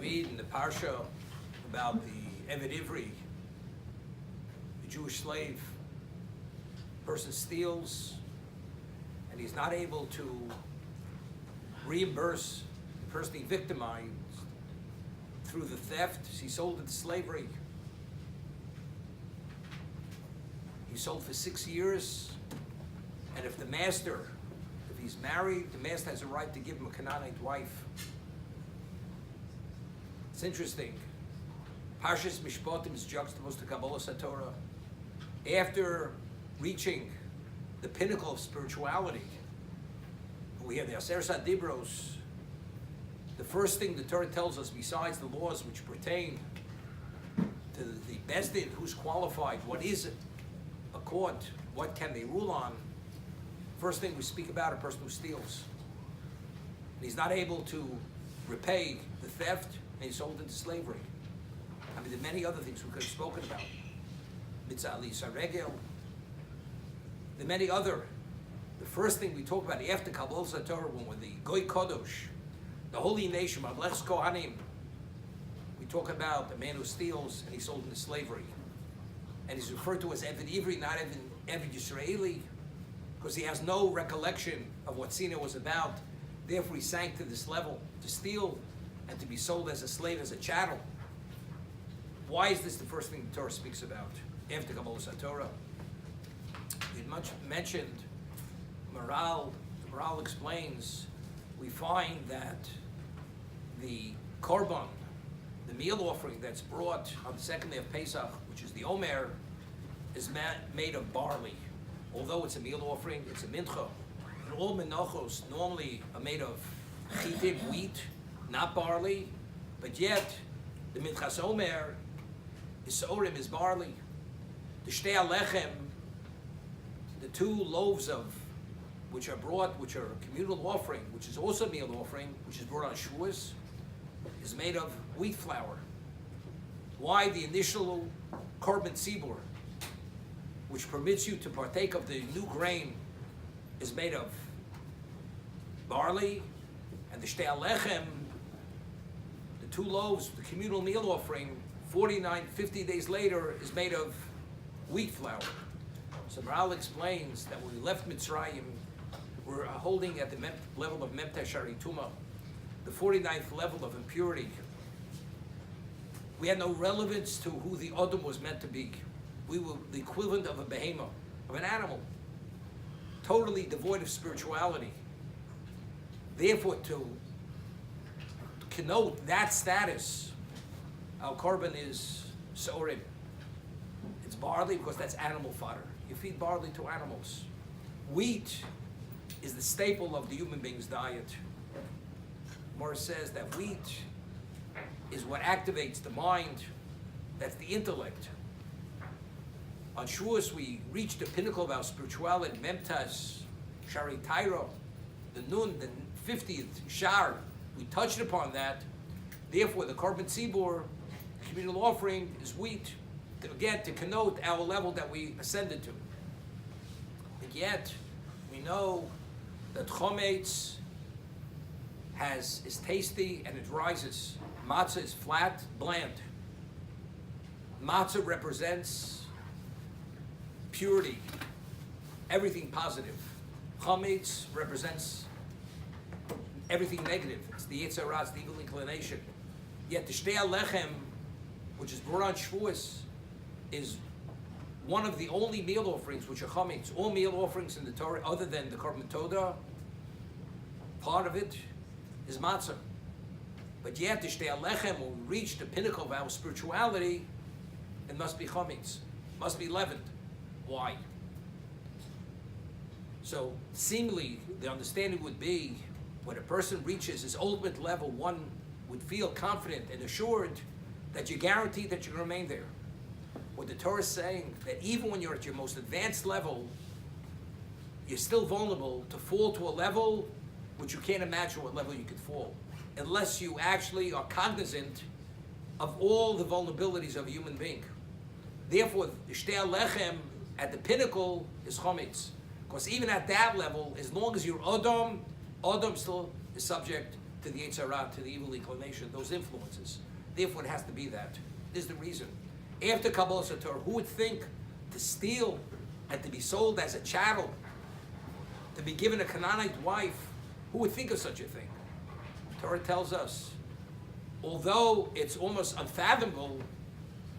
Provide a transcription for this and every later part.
read in the Parsha about the Eved Ivri, the Jewish slave. Person steals, and he's not able to reimburse the person he victimized through the theft. He's sold into slavery. He's sold for 6 years, and if the master, if he's married, the master has a right to give him a Canaanite wife. It's interesting. Parshas Mishpatim is juxtaposed to Kabbalah Satorah. After reaching the pinnacle of spirituality, we have the Aser Sadibros. The first thing the Torah tells us, besides the laws which pertain to the Bezdin, who's qualified, what is a court, what can they rule on, first thing we speak about a person who steals. And he's not able to repay the theft, and he's sold into slavery. I mean, there are many other things we could have spoken about. Mitzah Ali Saregel. The many other. The first thing we talk about after Kabbalah Satorah, when we're the Goy Kodosh, the holy nation, Mamlech Kohanim, we talk about a man who steals and he's sold into slavery. And he's referred to as Eved Ivri, not Eved Yisraeli, because he has no recollection of what Sinai was about. Therefore, he sank to this level, to steal and to be sold as a slave, as a chattel. Why is this the first thing the Torah speaks about after Kabbalah Satorah? We mentioned Maral. The Maral explains, we find that the korban, the meal offering that's brought on the second day of Pesach, which is the Omer, is made of barley. Although it's a meal offering, it's a mincha. And all menachos normally are made of chitim, wheat, not barley, but yet the minchas Omer is sorim, is barley. The shtei alechem, the two loaves of which are brought, which are a communal offering, which is also a meal offering, which is brought on Shavuos, is made of wheat flour. Why the initial korban tzibur, which permits you to partake of the new grain, is made of barley, and the shtei alechem, the two loaves, the communal meal offering, 50 days later, is made of wheat flour. So Maral explains that when we left Mitzrayim, we're holding at the level of Memtesh Shari Tuma, the 49th level of impurity. We had no relevance to who the Adam was meant to be. We were the equivalent of a behemoth, of an animal, totally devoid of spirituality. Therefore, to connote that status, our korban is sorim. It's barley because that's animal fodder. You feed barley to animals. Wheat is the staple of the human being's diet. Morris says that wheat is what activates the mind. That's the intellect. On Shavuos, we reach the pinnacle of our spirituality, Memtas, Shari Tairo, the Nun, the 50th Shar. We touched upon that. Therefore, the korban tzibur, communal offering, is wheat. Again, to connote our level that we ascended to. And yet, we know that chometz is tasty and it rises. Matzah is flat, bland. Matzah represents purity, everything positive. Chometz represents everything negative. It's the Yetzer Hara, it's the evil inclination. Yet the shtei alechem, which is brought on Shavuos, is one of the only meal offerings which are chometz. All meal offerings in the Torah, other than the korban todah, part of it is matzah. But yet, the shtei alechem, when we reach the pinnacle of our spirituality, it must be chometz, must be leavened. Why? So, seemingly, the understanding would be, when a person reaches his ultimate level, one would feel confident and assured that you're guaranteed that you're going to remain there. What the Torah is saying, that even when you're at your most advanced level, you're still vulnerable to fall to a level which you can't imagine what level you could fall, unless you actually are cognizant of all the vulnerabilities of a human being. Therefore, the shtei alechem at the pinnacle is chometz. Because even at that level, as long as you're Adam still is subject to the Yetzer Hara, to the evil inclination, those influences. Therefore, it has to be that. This is the reason. After Kabbalas Torah, who would think to steal and to be sold as a chattel, to be given a Canaanite wife? Who would think of such a thing? Torah tells us, although it's almost unfathomable,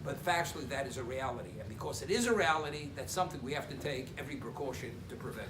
but factually that is a reality. And because it is a reality, that's something we have to take every precaution to prevent.